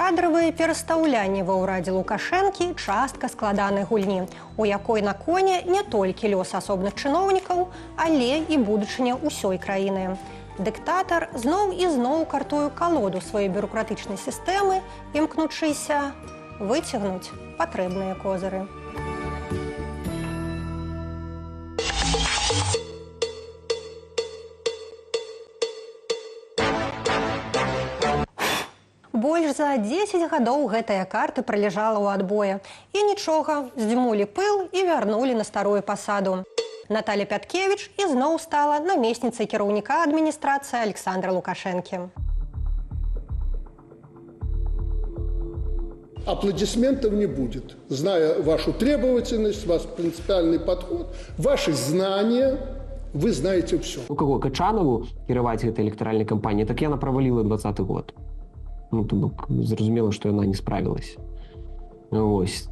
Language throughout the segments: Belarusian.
Кадравыя перастаўлянні ва ўрадзе Лукашэнкі частка складанай гульні, у якой на коне не толькі лёс асобных чыноўнікаў, але і будучыня ўсёй краіны. Дыктатар зноў і зноў картуе калоду сваёй бюрократычнай сістэмы, імкнучыся выцягнуць патрэбныя козыры. Больш за 10 гадоў гэтая карта праляжала ў адбоі. І нічога, здзьмулі пыл і вярнулі на старую пасаду. Наталья Пяткевіч ізноў стала намесніцай кіраўніка адміністрацыі Александра Лукашэнкі. Аплодисментов не будет. Зная вашу требовательность, ваш принципиальный подход, ваши знания, вы знаете все. У каго Качанову кіраваць гэтай электаральнай кампаніяй, так яна праваліла 2020 год. Ну, то бок зразумела, што яна не справілася. Вось,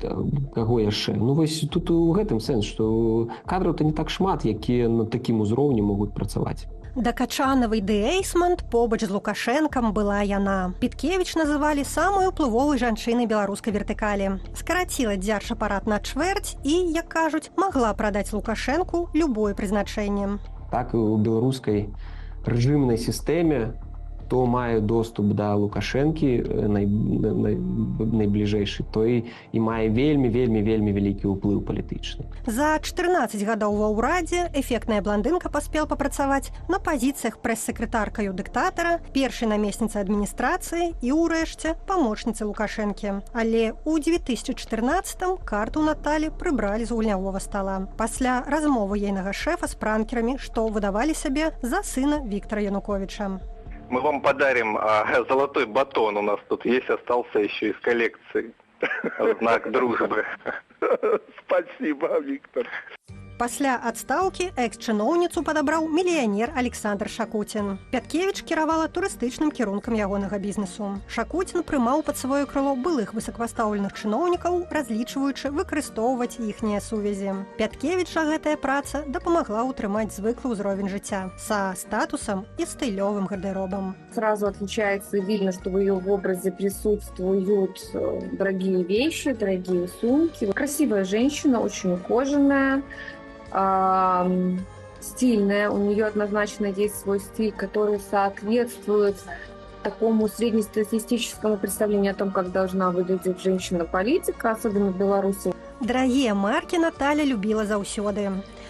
каго яшчэ? Ну, вось тут у гэтым сэнс, што кадраў-то не так шмат, якія на такім узроўні могуць працаваць. Да Качанавай ды Эйсмант побач з Лукашэнкам была яна. Піткевіч называлі самую ўплывовай жанчынай беларускай вертыкалі. Скараціла дзяржапарат на чвэрць і, як кажуць, магла прадаць Лукашэнку любое прызначэнне. Так, у беларускай рэжымнай сістэме хто мае доступ да Лукашэнкі найбліжэйшы, той і мае вельмі вялікі ўплыў палітычны. За 14 гадоў ва ўрадзе эфектная бландынка паспела папрацаваць на пазіцыях прэс-сакратаркаю дыктатара, першай намесніцай адміністрацыі і, урэшце, памочніцы Лукашэнкі. Але ў 2014-м карту Наталі прыбралі з гульнявога стала. Пасля размовы ейнага шэфа з пранкерамі, што выдавалі сябе за сына Віктора Януковича. Мы вам подарим золотой батон. У нас тут есть, остался еще из коллекции. Знак дружбы. Спасибо, Виктор. Пасля адстаўкі экс-чыноўніцу падабраў мільянер Александр Шакуцін. Пяткевіч кіравала турыстычным кірункам ягонага бізнесу. Шакуцін прымаў пад сваё крыло былых высокапастаўленых чыноўнікаў, разлічваючы выкарыстоўваць іхнія сувязі. Пяткевіч жа гэтая праца дапамагла ўтрымаць звыклы ўзровень жыцця са статусам і стылёвым гардеробам. Сразу отличается, видно, что в ее образе присутствуют дорогие вещи, дорогие сумки. Красивая женщина, очень ухоженная, стильная. У нее однозначно есть свой стиль, который соответствует такому среднестатистическому представлению о том, как должна выглядеть женщина-политика, особенно в Беларуси. Дарагія маркі Наталя любіла заўсёды.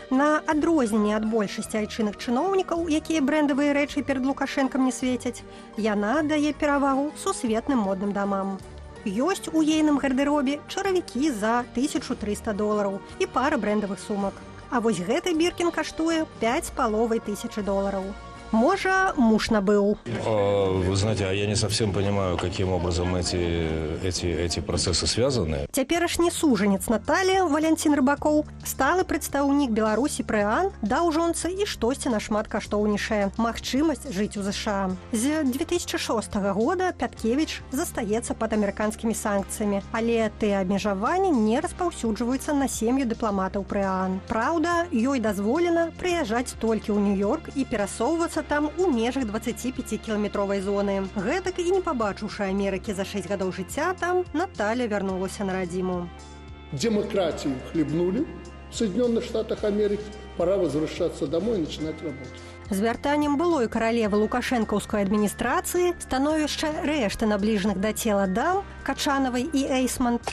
На адрозненне ад большасці айчынных чыноўнікаў, якія брэндавыя рэчы перад Лукашэнкам не свецяць, яна дае перавагу сусветным модным дамам. Ёсць у ейным гардеробе чаравікі за $1300 і пара брэндавых сумак. А вось гэты Біркін каштуе $5500. Можа, муж набыў. Вы знаете, а я не совсем понимаю, каким образом эти процессы связаны. Цяперашні сужанец Наталі, Валянцін Рыбакоў, сталы прадстаўнік Беларусі пры ААН, даў жонцы і штосьці нашмат каштоўнейшае – магчымасць жыць у ЗША. З 2006 года Пяткевіч застаецца пад амерыканскімі санкцыямі, але тыя абмежаванні не распаўсюджваюцца на сем'ю дыпламатаў пры ААН. Праўда, ёй дазволена прыязджаць толькі ў Нью-Йорк і перасоўвацца там у межах 25-кіламетровай зоны. Гэтак і не пабачыўшы Амерыкі за 6 гадоў жыцця там, Наталя вярнулася на радзіму. Демократию хлебнули в Соединенных Штатах Америки. Пора возвращаться домой и начинать работать. З вяртаннем былой каралевы лукашэнкаўскай адміністрацыі становішча рэшты набліжаных да цела дам Качанавай і Эйсмант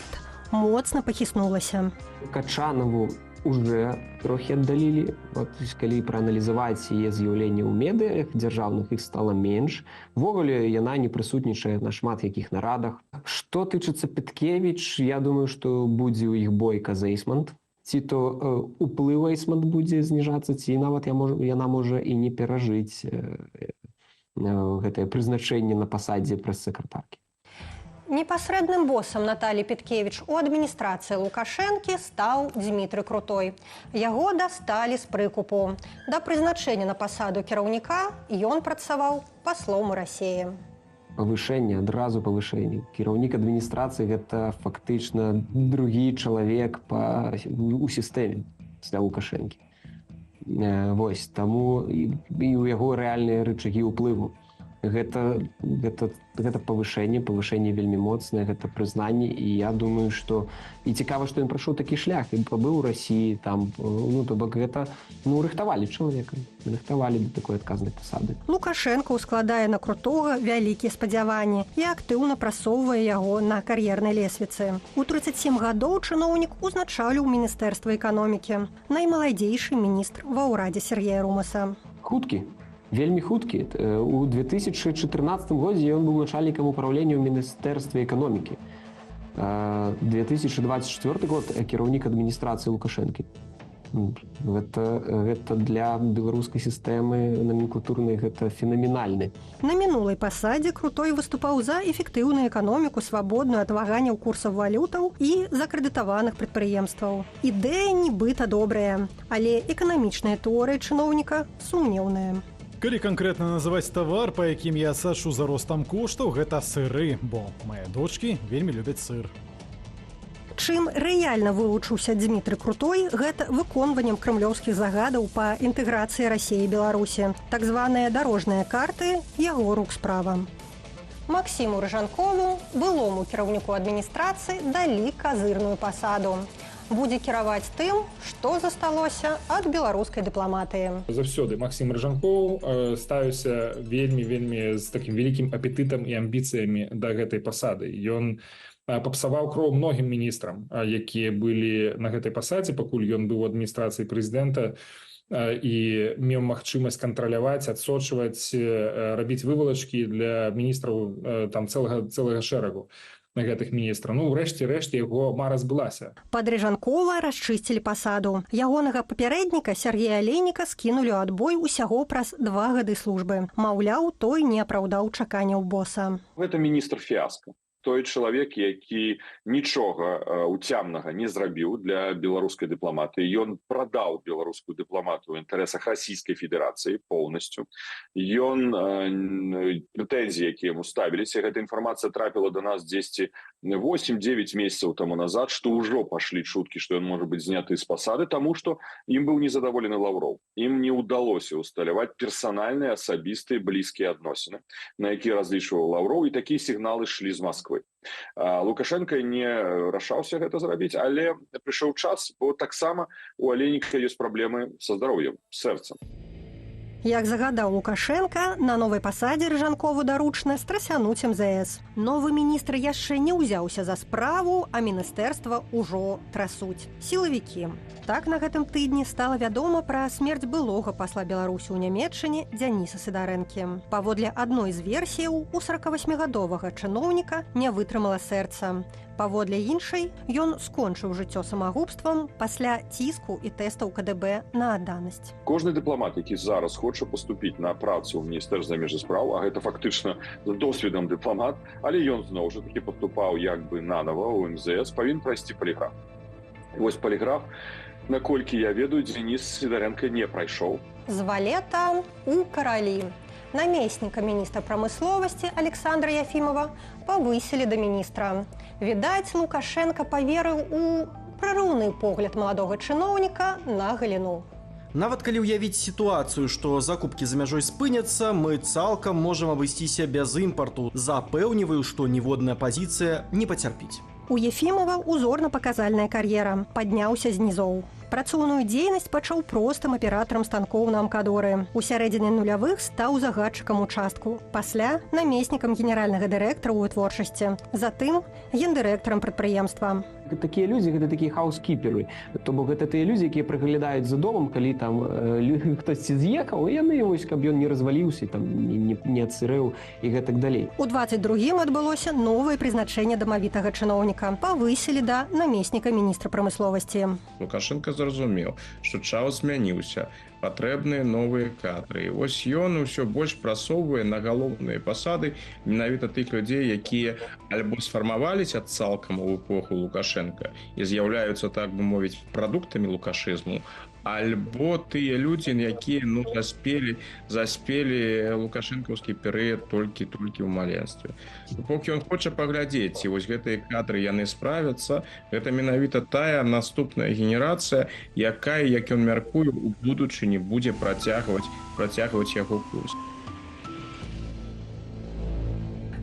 моцна пахіснулася. Качанову уже трохі аддалілі. От, калі прааналізаваць яе з'яўленне ў медыях дзяржаўных, іх стала менш. Увогуле яна не прысутнічае на шмат якіх нарадах. Што тычыцца Пяткевіч, я думаю, што будзе ў іх бойка за Эйсмант. Ці то уплыў Эйсмант будзе зніжацца, ці нават яна можа і не перажыць гэтае прызначэнне на пасадзе прэс-сакратаркі. Непасрэдным босам Наталі Пяткевіч у адміністрацыі Лукашэнкі стаў Дзмітрый Крутой. Яго дасталі з прыкупу. Да прызначэння на пасаду кіраўніка ён працаваў паслом у Расіі. Павышэнне, адразу павышэнне. Кіраўнік адміністрацыі – гэта фактычна другі чалавек у сістэме пасля Лукашэнкі. Вось, таму і ў яго рэальныя рычагі ўплыву. гэта павышэнне вельмі моцнае, гэта прызнанне, і я думаю, што і цікава, што ён прайшоў такі шлях, і пабыў у Расіі, там, то бок гэта, рыхтавалі чалавека, рыхтавалі да такой адказнай пасады. Лукашенко ускладае на Крутога вялікія спадзяванні і актыўна прасоўвае яго на кар'ернай лесвіцы. У 37 гадоў чыноўнік узначаліў Міністэрства эканомікі, наймаладзейшы міністр ва ўрадзе Сергея Румаса. Хуткі. Вельмі хуткі. У 2014 годзе ён быў начальнікам управлення ў Міністэрстве эканомікі. 2024 год кіраўнік адміністрацыі Лукашэнкі. Гэта для беларускай сістэмы номенклатурнай гэта фенаменальны. На мінулай пасадзе Крутой выступаў за эфектыўную эканоміку, свабодную ад ваганняў курсаў валютаў і закрэдытаваных прадпрыемстваў. Ідэя нібыта добрая, але эканамічная тэорыя чыноўніка сумнеўная. Калі канкрэтна называць тавар, па якім я сачу за ростам коштаў, гэта сыры, бо мае дочкі вельмі любяць сыр. Чым рэальна вылучыўся Дмітрый Крутой, гэта выконваннем крэмлёўскіх загадаў па інтэграцыі Расіі і Беларусі. Так званыя дарожныя карты яго рук справа. Максіму Рыжанкову, былому кіраўніку адміністрацыі, далі казырную пасаду. Будзе кіраваць тым, што засталося ад беларускай дыпламатыі. Заўсёды Максім Рыжанкоў ставіўся вельмі з такім вялікім апетытам і амбіцыямі да гэтай пасады. Ён папсаваў кроў многім міністрам, якія былі на гэтай пасадзе, пакуль ён быў у адміністрацыі прэзідэнта і меў магчымасць кантраляваць, адсочваць, рабіць вывалачкі для міністраў там цэлага шэрагу гэтых міністраў. Рэшце яго мара збылася. Пад Рыжанкова расчысцілі пасаду. Ягонага папярэдніка Сергея Алейніка скінулі ў адбой усяго праз 2 гады службы. Маўляў, той не апраўдаў чаканняў боса. Гэта міністр фіаска. Той чалавек, які нічога уцямнага не зрабіў для беларускай дыпламатыі. Ён прадаў беларускую дыпламатыю ў інтарэсах Расійскай Федэрацыі поўнасцю. Ён прэтэнзіі, якія яму ставіліся, гэта інфармацыя трапіла да нас дзесьці 8-9 месяцаў таму назад, што ўжо пашлі чуткі, што ён можа быць зняты з пасады, таму што ім быў незадаволены Лаўроў. Ім не ўдалося ўсталяваць персанальныя, асабістыя, блізкія адносіны, на якія разлічваў Лаўроў, і такія сігналы шлі з Масквы. Лукашенко не рашаўся гэта зрабіць, але прыйшоў час, бо таксама у Алейніка ёсць праблемы са здароўем, з сэрцам. Як загадаў Лукашенка, на новай пасадзе Рыжанкову даручна страсянуць МЗС. Новы міністр яшчэ не ўзяўся за справу, а міністэрства ўжо трасуць. Сілавікі. Так на гэтым тыдні стала вядома пра смерць былога пасла Беларусі ў Нямецчыне Дзяніса Сыдарэнкі. Паводле адной з версіяў, у 48-гадовага чыноўніка не вытрымала сэрца. Паводле іншай, ён скончыў жыццё самагубствам пасля ціску і тэстаў КДБ на адданасць. Кожны дыпламат, які зараз хоча паступіць на працу ў Міністэрства замежных спраў, а гэта фактычна з досведам дыпламат, але ён зноў жа такі паступаў як бы нанова ў МЗС, павінен прайсці паліграф. Вось паліграф, наколькі я ведаю, Дзяніс Сідарэнка не прайшоў. З валета у каралі. Намесніка міністра прамысловасці Александра Яфімова павысілі да міністра. Відаць, Лукашенко паверыў у прарыўны погляд маладога чыноўніка на галіну. Нават калі ўявіць сітуацыю, што закупкі за мяжой спыняцца, мы цалкам можам абысціся без імпарту. Запэўніваю, што ніводная пазіцыя не пацярпіць. У Ефімова узорна-паказальная кар'ера. Падняўся з нізоў. Працоўную дзейнасць пачаў простым аператарам станкоў на Амкадоры. У сярэдзіне нулявых стаў загадчыкам участку. Пасля намеснікам генеральнага дырэктара ў вытворчасці. Затым гендырэктарам прадпрыемства. Такія людзі, гэта такія хаўскіперы. То бок гэта тыя людзі, якія прыглядаюць за домам, калі там хтосьці з'ехаў, і яны вось, каб ён не разваліўся, там не адсырэў і гэтак далей. У 22-м адбылося новае прызначэнне дамавітага чыноўніка. Павысілі да намесніка міністра прамысловасці. Лукашенко зразумеў, што час змяніўся, патрэбныя новыя кадры. І вось ён усё больш прасоўвае на галоўныя пасады менавіта тых людзей, якія альбо сфармаваліся цалкам у эпоху Лукашенка і з'яўляюцца, так бы мовіць, прадуктамі лукашызму, альбо тыя людзі, якія заспелі лукашэнкаўскі перыяд толькі ў маленстве. Покі ён хоча паглядзець, і вось гэтыя кадры яны справяцца, гэта менавіта тая наступная генерацыя, якая, як ён мяркуе, у будучыні будзе працягваць яго курс.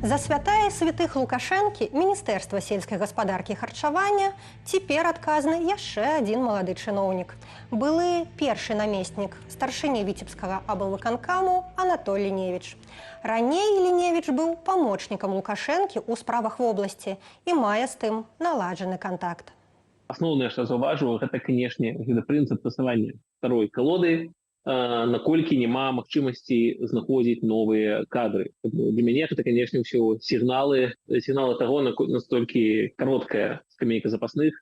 За святая святых Лукашэнкі Міністэрства сельскай гаспадаркі і харчавання цяпер адказны яшчэ адзін малады чыноўнік. Былы першы намеснік старшыні віцебскага аблвыканкаму Анатоль Ліневіч. Раней Ліневіч быў памочнікам Лукашэнкі ў справах вобласці і мае з тым наладжаны контакт. Асноўнае, што заўважу, гэта, канешне, прынцып прасавання второй колоды, наколькі няма магчымасці знаходзіць новыя кадры. Для мяне гэта, канешне, ўсё сігналы таго, настолькі кароткая скамейка запасных,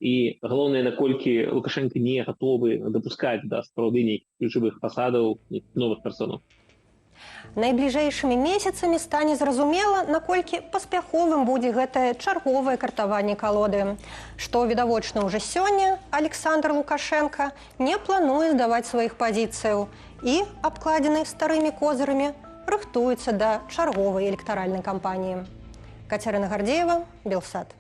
і галоўнае, наколькі Лукашенко не гатовы дапускаць да сапраўды нейкіх ключавых пасадаў новых персонаў. Найбліжэйшымі месяцамі стане зразумела, наколькі паспяховым будзе гэтае чарговае картаванне калоды. Што відавочна ўжо сёння, Александр Лукашенко не плануе здаваць сваіх пазіцыяў і, абкладзены старымі козырамі, рыхтуецца да чарговай электаральнай кампаніі. Кацярына Гардзеева, Белсат.